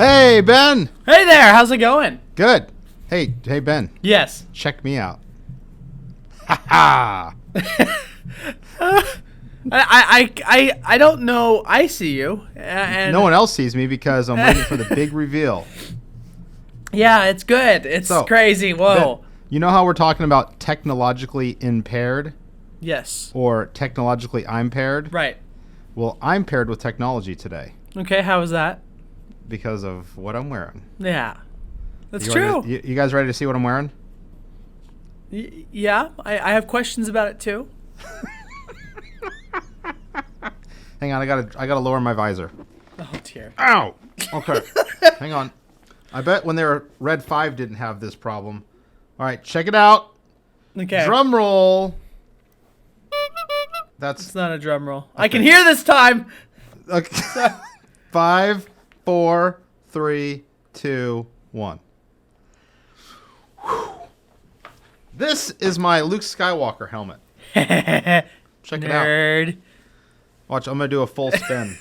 Hey, Ben. Hey there, how's it going? Good. Hey, Ben. Yes. Check me out. Ha ha. I don't know. I see you. And No one else sees me because I'm waiting for the big reveal. Yeah, it's good. It's So, crazy. Whoa. Ben, you know how we're talking about technologically impaired Yes. or technologically I'm paired? Right. Well, I'm paired with technology today Okay, how was that? because of what I'm wearing. Yeah. That's You true. ready you guys ready to see what I'm wearing? Yeah, I have questions about it too. Hang on, I gotta lower my visor. Oh dear. Ow! Okay. Hang on. I bet when they were Red 5 didn't have this problem. All right, check it out. Okay. Drum roll. It's That's not a drum roll. I can hear this time. okay. 5, 4, 3, 2, 1. Whew. This is my Luke Skywalker helmet. Check it out. Nerd. Watch, I'm gonna do a full spin.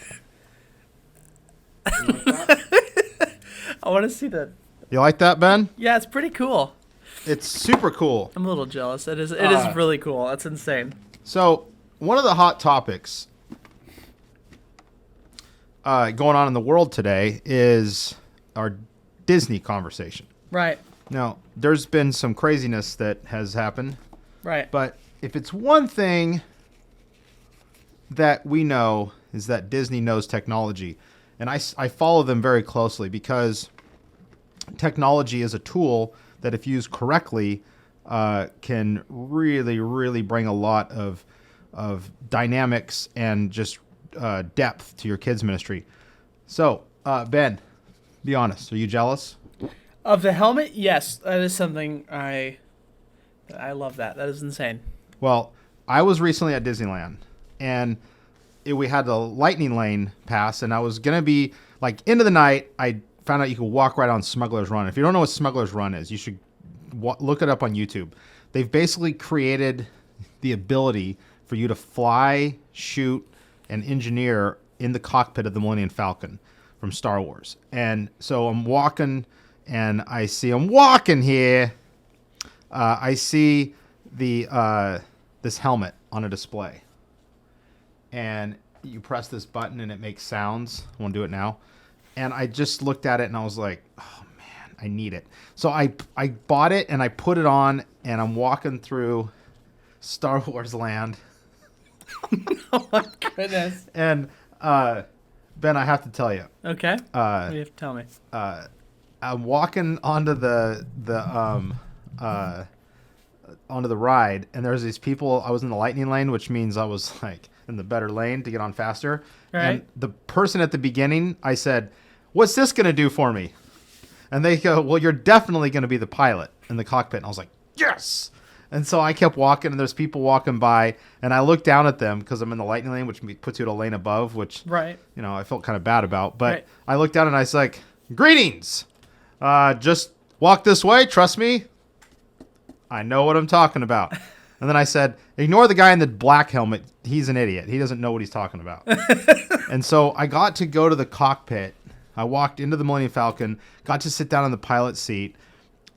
I want to see that. You like that, Ben? Yeah, it's pretty cool. It's super cool. I'm a little jealous. It is really cool. That's insane. So, one of the hot topics going on in the world today is our Disney conversation. Right. Now, there's been some craziness that has happened, Right. but if it's one thing that we know is that Disney knows technology, and I follow them very closely because technology is a tool that, if used correctly, can really, really bring a lot of dynamics and just depth to your kids' ministry. So, Ben, be honest. Are you jealous? Of the helmet, yes, that is something I love. That is insane. Well, I was recently at Disneyland, and we had the lightning lane pass, and I was gonna be like into the night. I found out you could walk right on Smuggler's Run. If you don't know what Smuggler's Run is, you should look it up on YouTube. They've basically created the ability for you to fly, shoot, and engineer in the cockpit of the Millennium Falcon from Star Wars. And so I'm walking, and I see I'm walking here. I see the this helmet on a display, and you press this button and it makes sounds. I want to do it now. And I just looked at it and I was like, oh man, I need it. So I bought it and I put it on, and I'm walking through Star Wars land. Oh my goodness. And Ben, I have to tell you. Okay. What do you have to tell me? I'm walking onto onto the ride, and there's these people. I was in the lightning lane, which means I was like in the better lane to get on faster. Right. And the person at the beginning, I said, "What's this going to do for me?" And they go, "Well, you're definitely going to be the pilot in the cockpit." And I was like, "Yes!" And so I kept walking, and there's people walking by, and I looked down at them because I'm in the lightning lane, which puts you at a lane above, which Right. I felt kind of bad about. But Right. I looked down and I was like, "Greetings! Just walk this way. Trust me. I know what I'm talking about." And then I said, "Ignore the guy in the black helmet. He's an idiot. He doesn't know what he's talking about." And so I got to go to the cockpit. I walked into the Millennium Falcon, got to sit down in the pilot seat,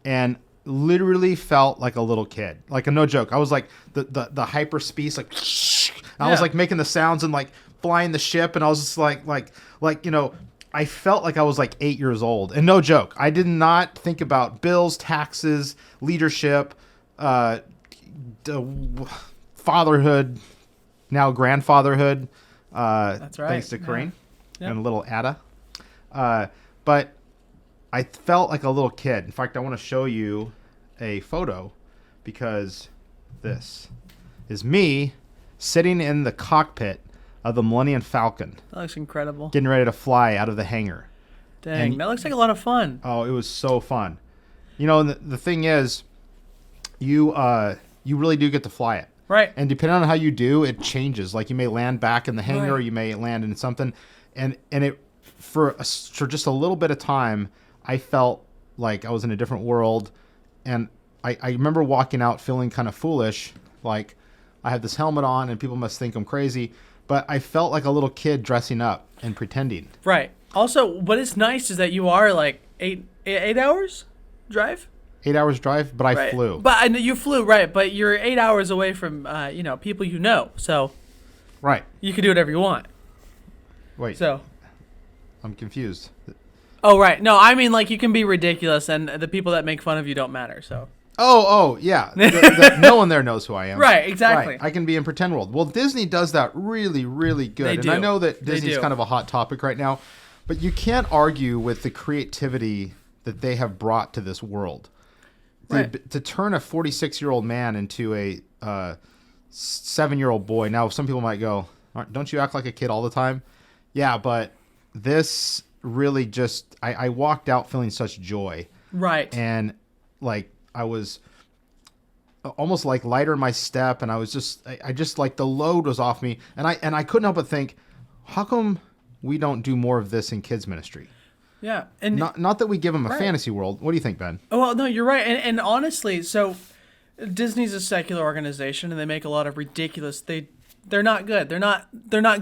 and literally felt like a little kid. Like, no joke. I was like the hyper space, like, I was like making the sounds and like flying the ship, and I was just like I felt like I was like 8 years old. And no joke, I did not think about bills, taxes, leadership, fatherhood, now grandfatherhood. That's right. Thanks to Kareem Yeah. and a little Ada. But I felt like a little kid. In fact, I want to show you a photo because this is me sitting in the cockpit of the Millennium Falcon, That looks incredible. getting ready to fly out of the hangar. Dang, and- that looks like a lot of fun. Oh, it was so fun. And the thing is, you really do get to fly it. Right. And depending on how you do, it changes. Like, you may land back in the hangar, or Right. you may land in something. And it for just a little bit of time, I felt like I was in a different world. And I remember walking out feeling kind of foolish, like I have this helmet on and people must think I'm crazy. but I felt like a little kid dressing up and pretending. Right. Also, what is nice is that you are like eight hours drive. 8 hours drive, but I flew. But I know you flew, right? But you're 8 hours away from people you know, so Right. you can do whatever you want. Wait. So I'm confused. Oh right, no, I mean like you can be ridiculous, and the people that make fun of you don't matter. So. Oh, yeah. No one there knows who I am. Right, exactly. Right. I can be in pretend world. Well, Disney does that really, really good. They And do. I know that They Disney's do. kind of a hot topic right now, but you can't argue with the creativity that they have brought to this world. Right. To turn a 46-year-old man into a 7-year-old boy. Now, some people might go, don't you act like a kid all the time? Yeah, but this really just, I walked out feeling such joy. Right. And like, I was almost like lighter in my step, and I was just, I just like the load was off me, and I couldn't help but think, how come we don't do more of this in kids ministry? Yeah, and Not that we give them a Right. fantasy world. What do you think, Ben? well, no, you're right, and honestly, so Disney's a secular organization, and they make a lot of ridiculous. They're not good. They're not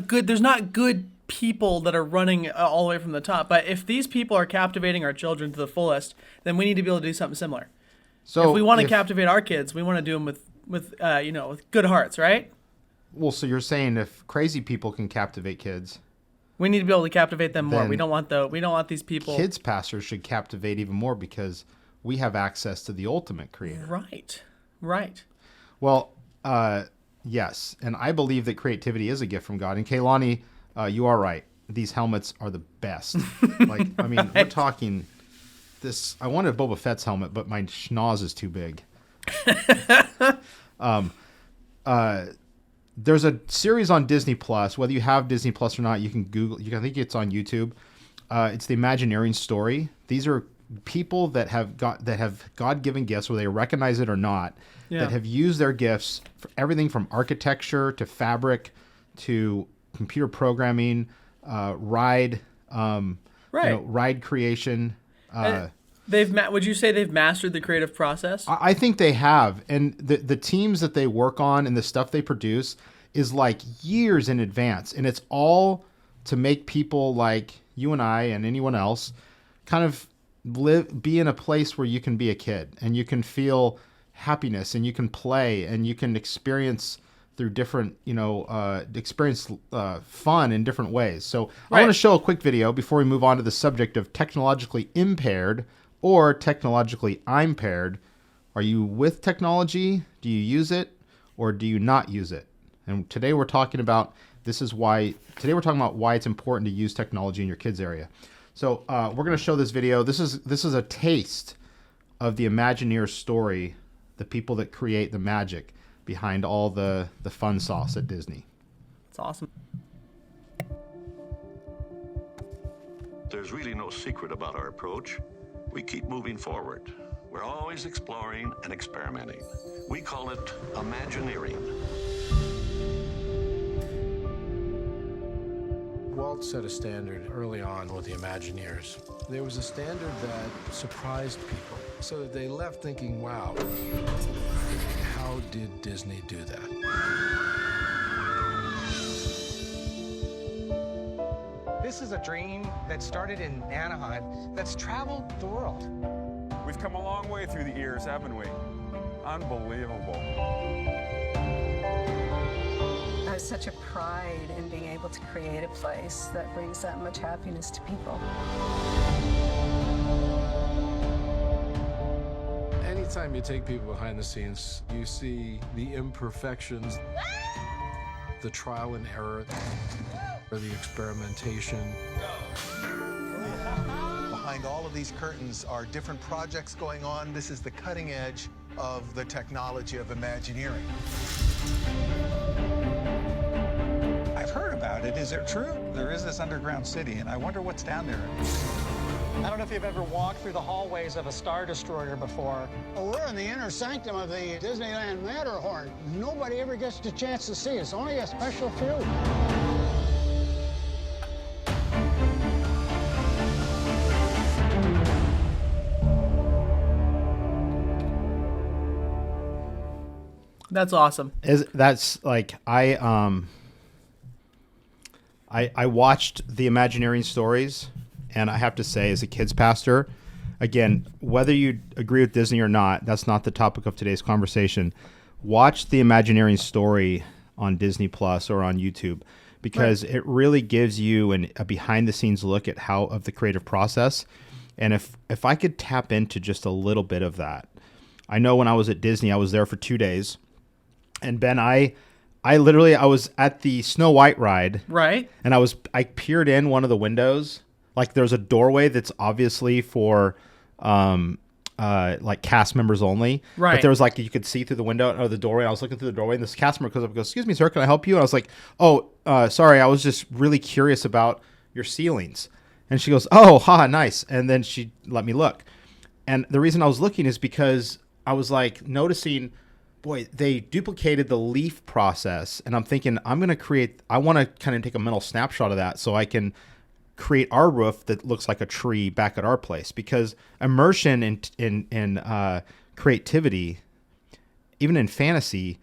good. There's not good people that are running all the way from the top. But if these people are captivating our children to the fullest, then we need to be able to do something similar. So If we want to captivate our kids, we want to do them with with good hearts, right? Well, so you're saying if crazy people can captivate kids, We need to be able to captivate them more. Then We don't want these people. kids pastors should captivate even more because we have access to the ultimate creator. Right. Well, yes, and I believe that creativity is a gift from God. And Kaylani, you are right. These helmets are the best. Like, I mean, we're talking this. I wanted Boba Fett's helmet, but my schnoz is too big. There's a series on Disney Plus. Whether you have Disney Plus or not, you can Google. I think it's on YouTube. It's the Imagineering story. These are people that have God-given gifts, whether they recognize it or not, that have used their gifts for everything from architecture to fabric to computer programming, ride creation. Would you say they've mastered the creative process? I think they have, and the teams that they work on and the stuff they produce is like years in advance, and it's all to make people like you and I and anyone else kind of be in a place where you can be a kid and you can feel happiness and you can play and you can experience through different, fun in different ways. So I want to show a quick video before we move on to the subject of technologically impaired or technologically I'mPaired. Are you with technology? Do you use it or do you not use it? And today we're talking about why it's important to use technology in your kids area. So we're going to show this video. This is a taste of the Imagineer story, the people that create the magic behind all the fun sauce at Disney. It's awesome. There's really no secret about our approach. We keep moving forward. We're always exploring and experimenting. We call it Imagineering. Walt set a standard early on with the Imagineers. There was a standard that surprised people, so that they left thinking, wow, how did Disney do that? This is a dream that started in Anaheim that's traveled the world. We've come a long way through the years, haven't we? Unbelievable. There's such a pride in being able to create a place that brings that much happiness to people. Anytime you take people behind the scenes, you see the imperfections, the trial and error, or the experimentation. Behind all of these curtains are different projects going on. This is the cutting edge of the technology of Imagineering. I've heard about it. Is it true? There is this underground city, and I wonder what's down there. I don't know if you've ever walked through the hallways of a Star Destroyer before. Well, we're in the inner sanctum of the Disneyland Matterhorn. Nobody ever gets the chance to see us, only a special few. That's awesome. That's like I watched the Imagineering stories, and I have to say, as a kids pastor, again, whether you agree with Disney or not, that's not the topic of today's conversation. Watch the Imagineering story on Disney Plus or on YouTube, because it really gives you a behind-the-scenes look at how of the creative process. And if I could tap into just a little bit of that, I know when I was at Disney, I was there for 2 days, and Ben, I was at the Snow White ride, right? And I peered in one of the windows. Like, there's a doorway that's obviously for like cast members only. Right. But there was like, you could see through the window or the doorway. I was looking through the doorway, and this cast member comes up and goes, "Excuse me, sir, can I help you?" And I was like, "Oh, sorry, I was just really curious about your ceilings." And she goes, "Oh, nice." And then she let me look. And the reason I was looking is because I was like noticing, boy, they duplicated the leaf process. And I'm thinking, I want to kind of take a mental snapshot of that so I can create our roof that looks like a tree back at our place, because immersion in creativity, even in fantasy,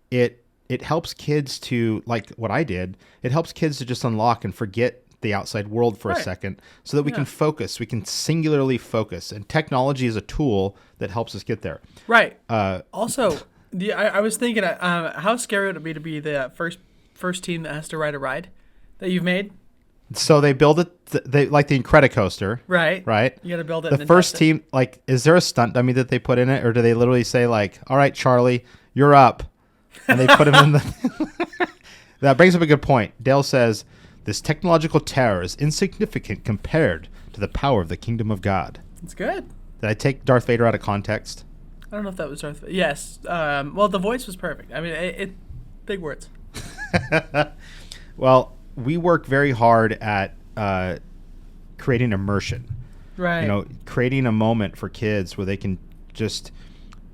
it helps kids to, like what I did, it helps kids to just unlock and forget the outside world for a second, so that we can focus, we can singularly focus, and technology is a tool that helps us get there. Right. Also, I was thinking, how scary would it be to be the first team that has to ride a ride that you've made? So they build it, they like the Incredicoaster. Right. Right. You got to build it. The first team, like, is there a stunt dummy that they put in it, or do they literally say like, "All right, Charlie, you're up," and they put him in the? That brings up a good point. Dale says, "This technological terror is insignificant compared to the power of the kingdom of God." It's good. Did I take Darth Vader out of context? I don't know if that was Darth Vader. Yes. Well, the voice was perfect. I mean, it big words. Well, we work very hard at creating immersion. Right. You know, creating a moment for kids where they can just,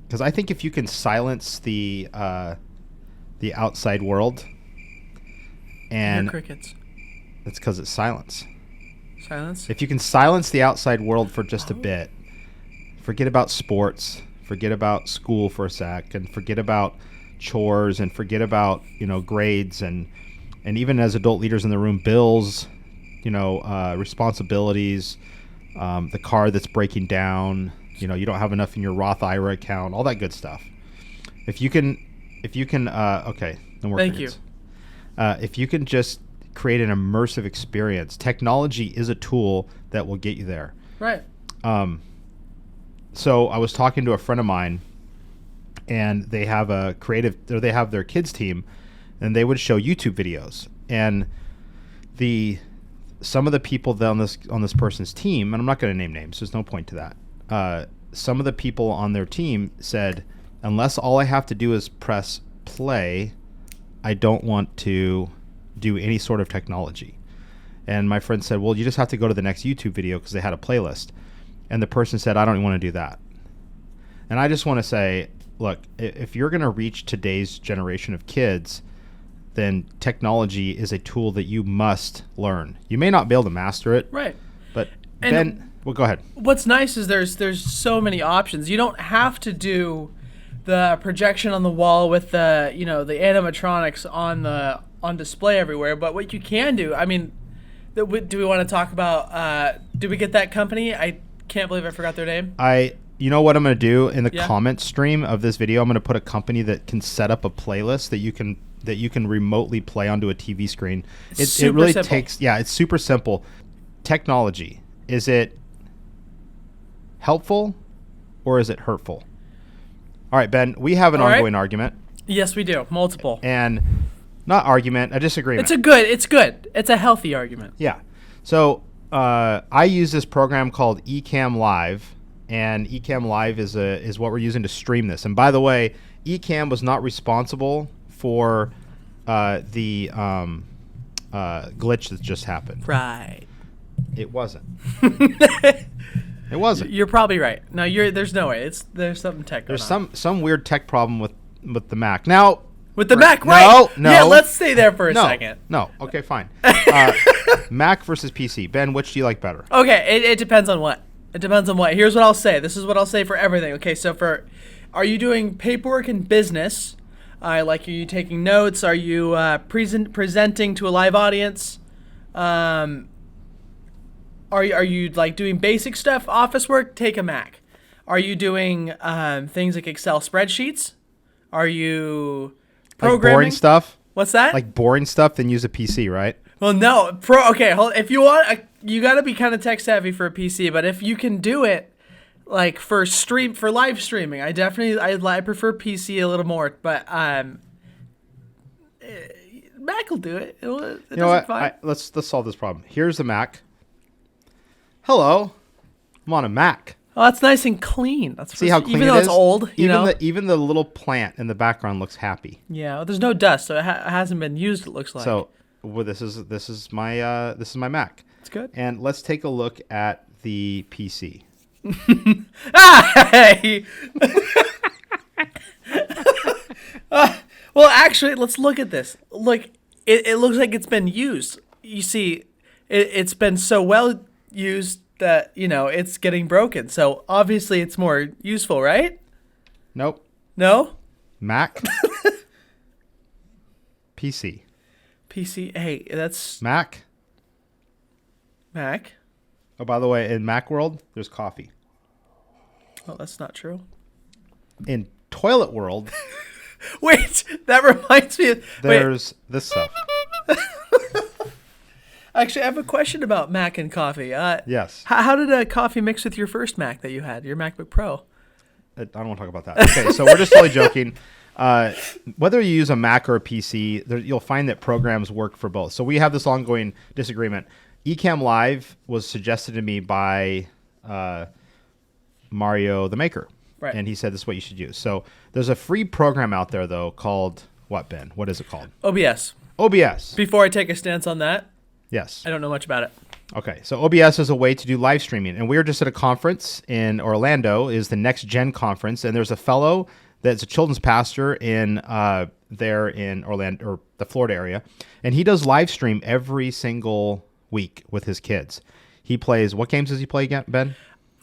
because I think if you can silence the outside world, and crickets. That's because it's silence. Silence. If you can silence the outside world for just a bit, forget about sports, forget about school for a sec, and forget about chores, and forget about, grades, and even as adult leaders in the room, bills, responsibilities, the car that's breaking down, you don't have enough in your Roth IRA account, all that good stuff. If you can, okay, no more Thank crickets. If you can just create an immersive experience, technology is a tool that will get you there. Right. So I was talking to a friend of mine, and they have they have their kids team, and they would show YouTube videos. And some of the people on this person's team, and I'm not going to name names, there's no point to that. Some of the people on their team said, unless all I have to do is press play, I don't want to do any sort of technology. And my friend said, well, you just have to go to the next YouTube video, because they had a playlist. And the person said, I don't want to do that. And I just want to say, look, if you're going to reach today's generation of kids, then technology is a tool that you must learn. You may not be able to master it. Right. But and well, go ahead. What's nice is there's so many options. You don't have to do the projection on the wall with the the animatronics on display everywhere. But what you can do, I mean, do we want to talk about? Did we get that company? I can't believe I forgot their name. You know what I'm going to do in the comment stream of this video? I'm going to put a company that can set up a playlist that you can remotely play onto a TV screen. It really simple. It's super simple. Technology, is it helpful or is it hurtful? All right, Ben, we have an ongoing argument. Yes, we do. Multiple. And not argument, a disagreement. It's good. It's a healthy argument. Yeah. So I use this program called Ecamm Live, and Ecamm Live is what we're using to stream this. And by the way, Ecamm was not responsible for the glitch that just happened. Right. It wasn't. It wasn't. You're probably right. No, there's no way. There's something tech going on. There's some weird tech problem with the Mac. Now, with the Mac, right? No. Yeah, let's stay there for a second. No. Okay, fine. Mac versus PC. Ben, which do you like better? Okay, it depends on what. It depends on what. Here's what I'll say. This is what I'll say for everything. Okay, so are you doing paperwork and business? Are you taking notes? Are you presenting to a live audience? Are you like doing basic stuff, office work? Take a Mac. Are you doing things like Excel spreadsheets? Are you programming? Like boring stuff? What's that? Like boring stuff, then use a PC, right? Well, no. Okay, if you want, you got to be kind of tech savvy for a PC. But if you can do it, like for live streaming, I prefer PC a little more. But Mac will do it. You know what? Let's solve this problem. Here's the Mac. Hello, I'm on a Mac. Oh, that's nice and clean. See how clean even though it's old. Even the little plant in the background looks happy. Yeah, well, there's no dust, so it hasn't been used. It looks like. So, this is my Mac. It's good. And let's take a look at the PC. Hey. Well, actually, let's look at this. Look, it looks like it's been used. You see, it's been so well used that, it's getting broken. So obviously it's more useful, right? Nope. No? Mac. PC. Hey, that's Mac. Oh, by the way, in Mac world, there's coffee. Oh, that's not true. In toilet world... Wait, that reminds me of... There's this stuff. Actually, I have a question about Mac and coffee. Yes. How did coffee mix with your first Mac that you had, your MacBook Pro? I don't want to talk about that. Okay, so we're just totally joking. Whether you use a Mac or a PC, you'll find that programs work for both. So we have this ongoing disagreement. Ecamm Live was suggested to me by Mario the Maker. Right. And he said this is what you should use. So there's a free program out there, though, called what, Ben? What is it called? OBS. OBS. Before I take a stance on that, yes. I don't know much about it. Okay, so OBS is a way to do live streaming. And we were just at a conference in Orlando, is the Next Gen Conference. And there's a fellow that's a children's pastor in there in Orlando, or the Florida area. And he does live stream every single week with his kids. He plays, what games does he play again, Ben?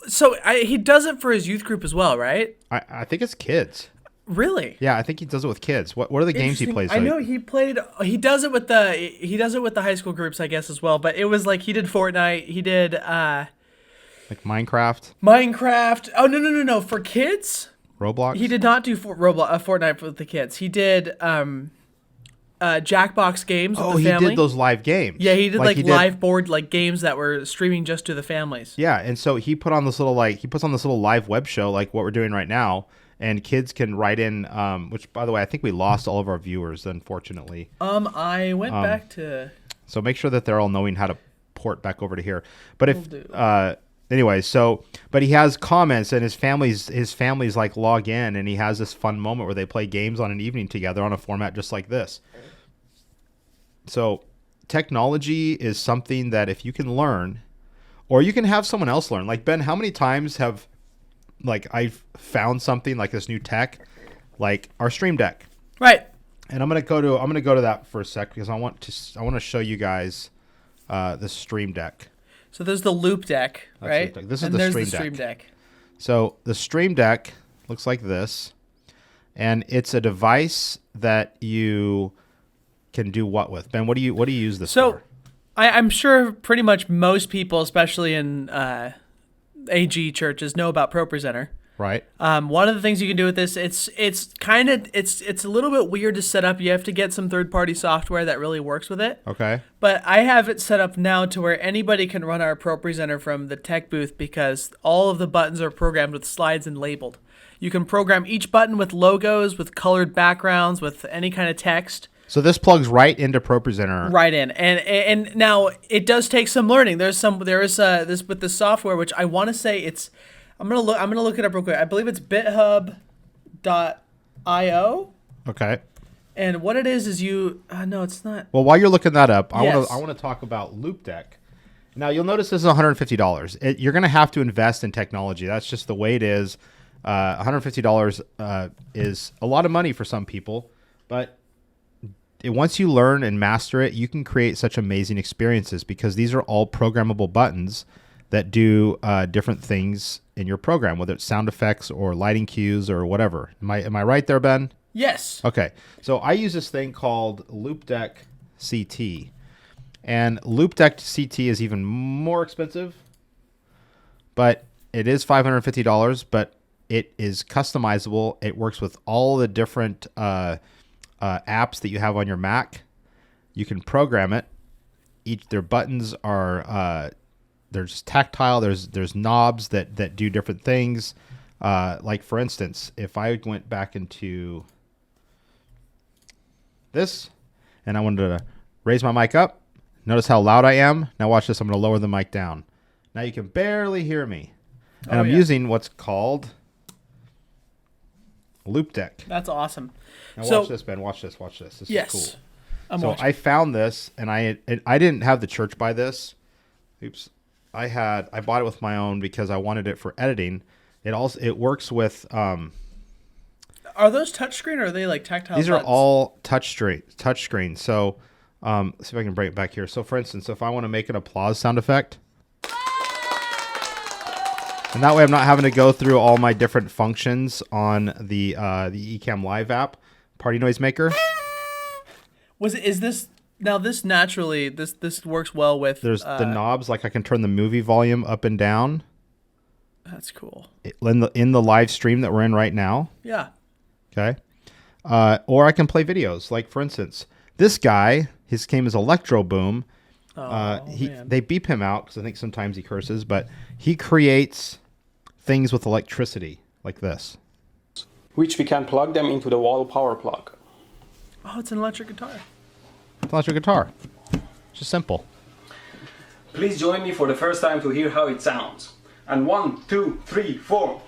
So he does it for his youth group as well, right? I think it's kids. Really? Yeah, I think he does it with kids. What are the games he plays? I know he does it with the high school groups, I guess, as well. But it was like he did Fortnite. He did like Minecraft. Oh no! For kids, Roblox. He did not do Fortnite with the kids. He did Jackbox games with the family. Oh, he did those live games. Yeah, he did live board games that were streaming just to the families. Yeah, and so he puts on this little live web show like what we're doing right now, and kids can write in. Which, by the way, I think we lost all of our viewers, unfortunately. I went back to. So make sure that they're all knowing how to port back over to here. But anyway, but he has comments, and his family's like log in, and he has this fun moment where they play games on an evening together on a format just like this. So technology is something that if you can learn, or you can have someone else learn. Like Ben, how many times have I've found something like this new tech, like our Stream Deck, right? And I'm gonna go to that for a sec because I want to show you guys the Stream Deck. So there's the Loop Deck, right? This is the Stream Deck. So the Stream Deck looks like this, and it's a device that you can do what with? Ben, what do you use this for? I'm sure pretty much most people, especially in AG churches, know about Propresenter. Right. One of the things you can do with this, it's a little bit weird to set up. You have to get some third-party software that really works with it. Okay. But I have it set up now to where anybody can run our Propresenter from the tech booth because all of the buttons are programmed with slides and labeled. You can program each button with logos, with colored backgrounds, with any kind of text. So this plugs right into Propresenter. Right in, and now it does take some learning. There is this with the software, which I want to say it's. I'm gonna look it up real quick. I believe it's bithub.io. Okay. And what it is you. No, it's not. Well, while you're looking that up, yes. I want to talk about Loop Deck. Now you'll notice this is $150. You're gonna have to invest in technology. That's just the way it is. $150 is a lot of money for some people, but once you learn and master it, you can create such amazing experiences because these are all programmable buttons that do different things in your program, whether it's sound effects or lighting cues or whatever. Am I right there, Ben? Yes. Okay. So I use this thing called Loop Deck CT, And Loop Deck CT is even more expensive, but it is $550, but it is customizable. It works with all the different apps that you have on your Mac. You can program it. Their buttons are they're just tactile. There's knobs that do different things. Like for instance, if I went back into this and I wanted to raise my mic up, notice how loud I am. Now watch this. I'm going to lower the mic down. Now you can barely hear me. And I'm using what's called Loop Deck. That's awesome. Now watch this, Ben. Watch this. Watch this. This is cool. Watching. I found this, and I didn't have the church buy this. Oops. I bought it with my own because I wanted it for editing. It works with. Are those touchscreen or are they like tactile? These are all touchscreen. So, let's see if I can bring it back here. So, for instance, if I want to make an applause sound effect, and that way I'm not having to go through all my different functions on the Ecamm Live app, Party Noise Maker. Is this now? This naturally this works well with. There's the knobs, like I can turn the movie volume up and down. That's cool. In the live stream that we're in right now. Yeah. Okay. Or I can play videos. Like for instance, this guy, his name is Electro Boom. They beep him out because I think sometimes he curses, but he creates things with electricity like this, which we can plug them into the wall power plug. Oh, it's an electric guitar. It's an electric guitar. It's just simple. Please join me for the first time to hear how it sounds. And 1, 2, 3, 4.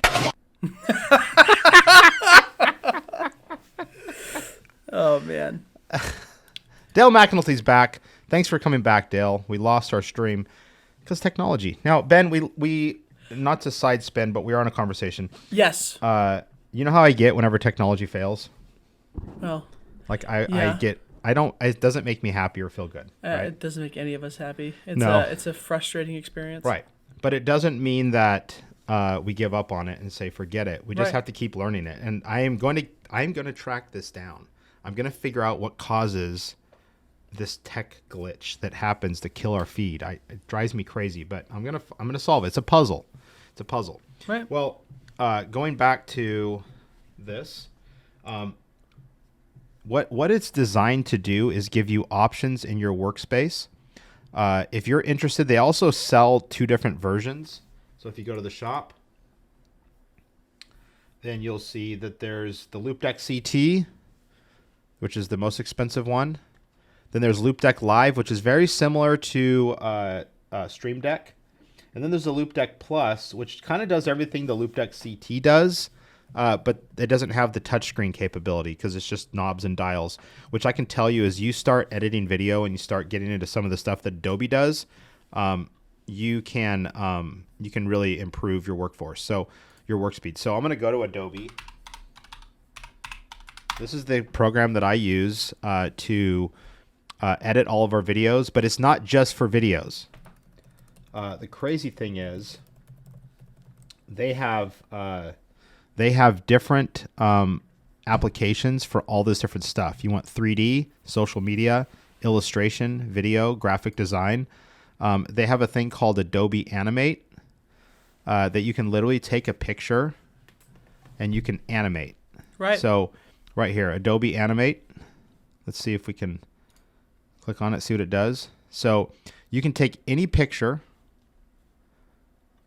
Oh man. Dale McAnulty's back. Thanks for coming back, Dale. We lost our stream because technology. Now, Ben, we not to side spin, but we are on a conversation. Yes. You know how I get whenever technology fails? Well. Like it doesn't make me happy or feel good. Right? It doesn't make any of us happy. It's a frustrating experience. Right. But it doesn't mean that we give up on it and say forget it. We just have to keep learning it. And I am going to track this down. I'm going to figure out what causes this tech glitch that happens to kill our feed. It drives me crazy, but I'm gonna solve it. It's a puzzle. Right. Well, going back to this, what it's designed to do is give you options in your workspace. If you're interested, they also sell 2 different versions. So if you go to the shop, then you'll see that there's the Loop Deck CT, which is the most expensive one. Then there's Loop Deck Live, which is very similar to Stream Deck. And then there's the Loop Deck Plus, which kind of does everything the Loop Deck CT does, but it doesn't have the touchscreen capability because it's just knobs and dials, which I can tell you as you start editing video and you start getting into some of the stuff that Adobe does, you can really improve your workforce. So your work speed. So I'm going to go to Adobe. This is the program that I use to edit all of our videos, but it's not just for videos. The crazy thing is they have different applications for all this different stuff. You want 3D, social media, illustration, video, graphic design. They have a thing called Adobe Animate that you can literally take a picture and you can animate. Right. So right here, Adobe Animate. Let's see if we can click on it, see what it does. So you can take any picture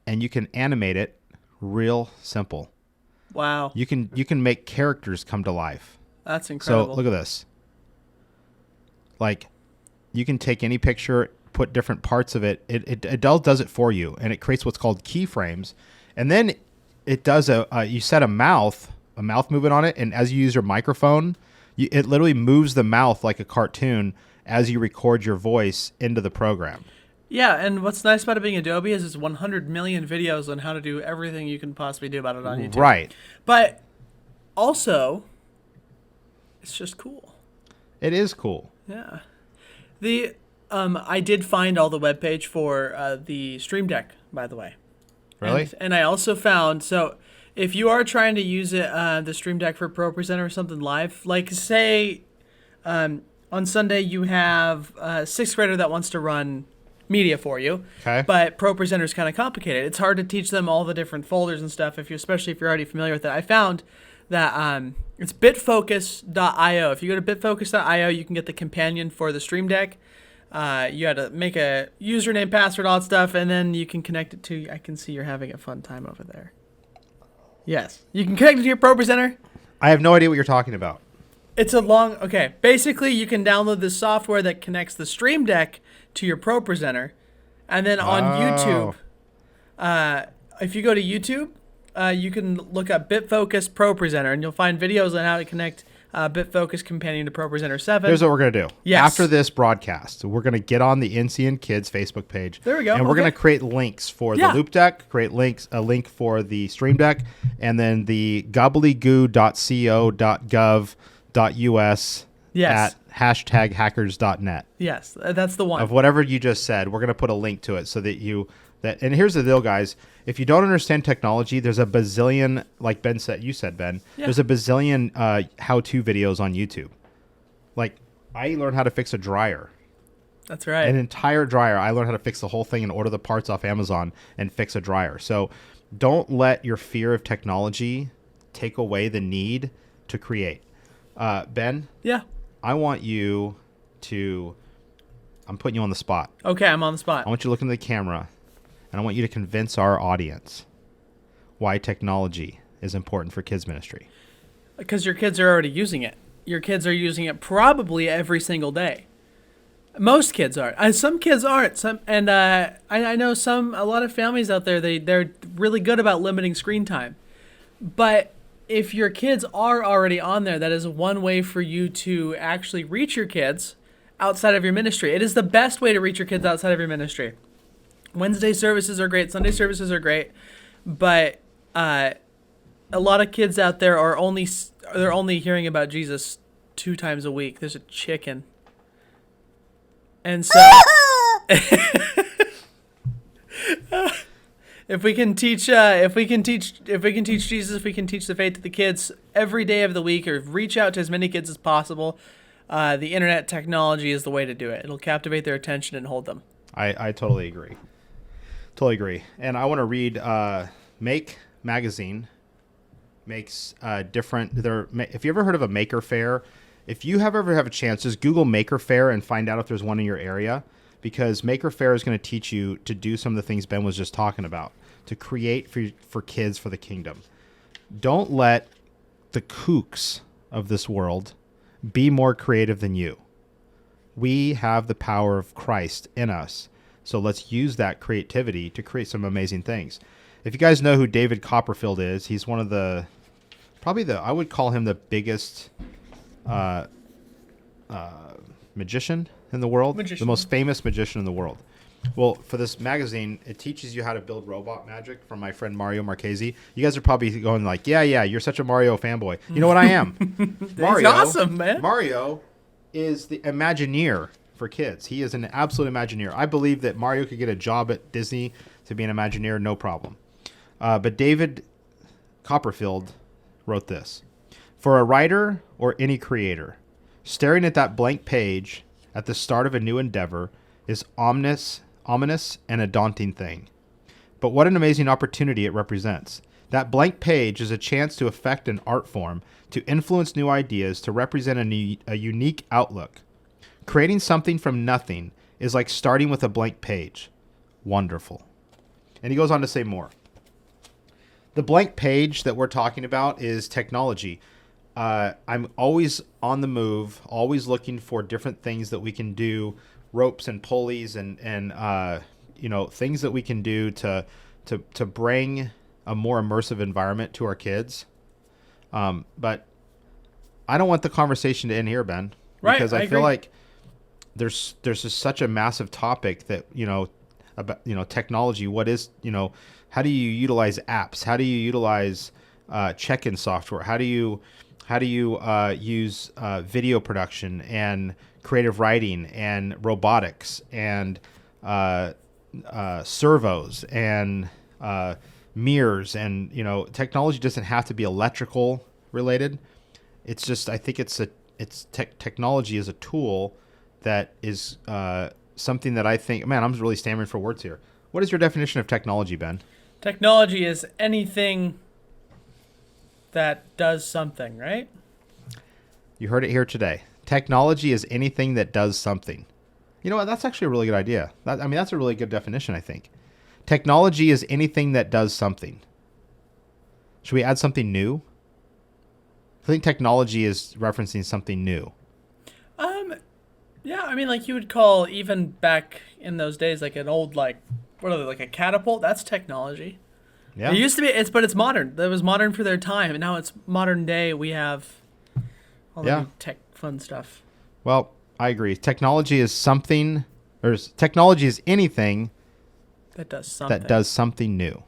and you can animate it real simple. Wow. You can make characters come to life. That's incredible. So look at this. Like you can take any picture, put different parts of it. It does it for you, and it creates what's called keyframes. And then it does you set a mouth movement on it, and as you use your microphone, it literally moves the mouth like a cartoon as you record your voice into the program. Yeah, and what's nice about it being Adobe is it's 100 million videos on how to do everything you can possibly do about it on YouTube. Right. But also, it's just cool. It is cool. Yeah. I did find all the webpage for the Stream Deck, by the way. Really? And I also found, so if you are trying to use it, the Stream Deck for Propresenter or something live, like say On Sunday, you have a sixth grader that wants to run media for you. Okay. But Propresenter is kind of complicated. It's hard to teach them all the different folders and stuff, especially if you're already familiar with it. I found that it's bitfocus.io. If you go to bitfocus.io, you can get the companion for the Stream Deck. You had to make a username, password, all that stuff, and then you can connect it to... I can see you're having a fun time over there. Yes. You can connect it to your Propresenter. I have no idea what you're talking about. It's a long... Okay. Basically, you can download this software that connects the Stream Deck to your Propresenter. And then on YouTube, if you go to YouTube, you can look up BitFocus Propresenter, and you'll find videos on how to connect BitFocus Companion to Propresenter 7. Here's what we're going to do. Yes. After this broadcast, we're going to get on the NCN Kids Facebook page. There we go. And we're going to create links for the Loop Deck, create a link for the Stream Deck, and then the gobbledygoo.co.gov.us at #hackers.net. Yes, that's the one. Of whatever you just said, we're going to put a link to it so that and here's the deal, guys. If you don't understand technology, there's a bazillion, like Ben said, Ben, there's a bazillion how-to videos on YouTube. Like, I learned how to fix a dryer. That's right. An entire dryer. I learned how to fix the whole thing and order the parts off Amazon and fix a dryer. So don't let your fear of technology take away the need to create. Ben? Yeah. I want you to... I'm putting you on the spot. Okay, I'm on the spot. I want you to look into the camera, and I want you to convince our audience why technology is important for kids ministry. Because your kids are already using it. Your kids are using it probably every single day. Most kids are. Some kids aren't. I know a lot of families out there, they're really good about limiting screen time. But if your kids are already on there, that is one way for you to actually reach your kids outside of your ministry. It is the best way to reach your kids outside of your ministry. Wednesday services are great. Sunday services are great. But a lot of kids out there are only hearing about Jesus 2 times a week. There's a chicken. And so if we can teach Jesus, if we can teach the faith to the kids every day of the week, or reach out to as many kids as possible, the internet technology is the way to do it. It'll captivate their attention and hold them. I totally agree. Totally agree. And I want to read Make Magazine makes different... If you ever heard of a Maker Faire, if you ever have a chance, just Google Maker Faire and find out if there's one in your area, because Maker Faire is going to teach you to do some of the things Ben was just talking about, to create for kids for the kingdom. Don't let the kooks of this world be more creative than you. We have the power of Christ in us, so let's use that creativity to create some amazing things. If you guys know who David Copperfield is, he's one of I would call him the biggest magician in the world, the most famous magician in the world. Well, for this magazine, it teaches you how to build robot magic from my friend Mario Marchese. You guys are probably going like, yeah, you're such a Mario fanboy. You know what I am? Mario, He's awesome, man. Mario is the Imagineer for kids. He is an absolute Imagineer. I believe that Mario could get a job at Disney to be an Imagineer, no problem. But David Copperfield wrote this. For a writer or any creator, staring at that blank page at the start of a new endeavor is ominous and a daunting thing. But what an amazing opportunity it represents. That blank page is a chance to affect an art form, to influence new ideas, to represent a unique outlook. Creating something from nothing is like starting with a blank page. Wonderful. And he goes on to say more. The blank page that we're talking about is technology. I'm always on the move, always looking for different things that we can do, ropes and pulleys and things that we can do to bring a more immersive environment to our kids. But I don't want the conversation to end here, Ben, because I feel like there's just such a massive topic that, about, technology. What is, how do you utilize apps? How do you utilize check-in software? How do you use video production and creative writing and robotics and servos and mirrors, and technology doesn't have to be electrical related. It's just, I think it's technology is a tool that is something that I think, man, I'm really stammering for words here. What is your definition of technology, Ben? Technology is anything that does something, right? You heard it here today. Technology is anything that does something. You know what? That's actually a really good idea. That's a really good definition, I think. Technology is anything that does something. Should we add something new? I think technology is referencing something new. Yeah, I mean, like you would call, even back in those days, like an old, like, what are they, like a catapult? That's technology. Yeah. It used to be, but it's modern. That was modern for their time, and now it's modern day. We have all the new tech fun stuff. Well, I agree. Technology is something, or technology is anything that does something. That does something new.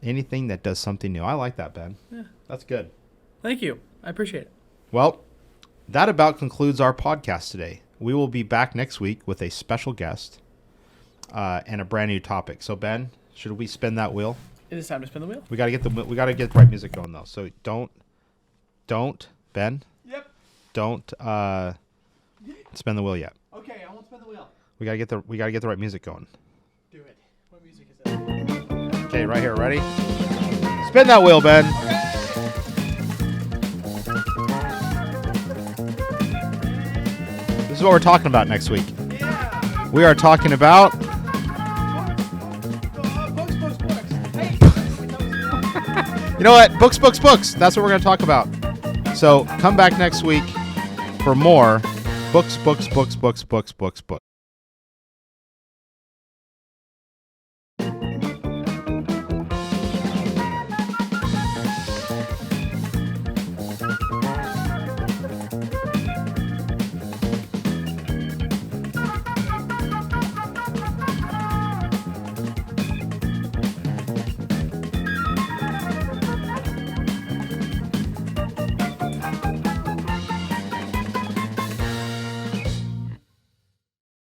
Anything that does something new. I like that, Ben. Yeah. That's good. Thank you. I appreciate it. Well, that about concludes our podcast today. We will be back next week with a special guest and a brand new topic. So, Ben, should we spin that wheel? It is time to spin the wheel. We got to get the right music going though. So don't, Ben. Yep. Don't spin the wheel yet. Okay, I won't spin the wheel. We gotta get the right music going. Do it. What music is it? Okay, right here. Ready? Spin that wheel, Ben. This is what we're talking about next week. Yeah. We are talking about you know what? Books. That's what we're going to talk about. So come back next week for more books.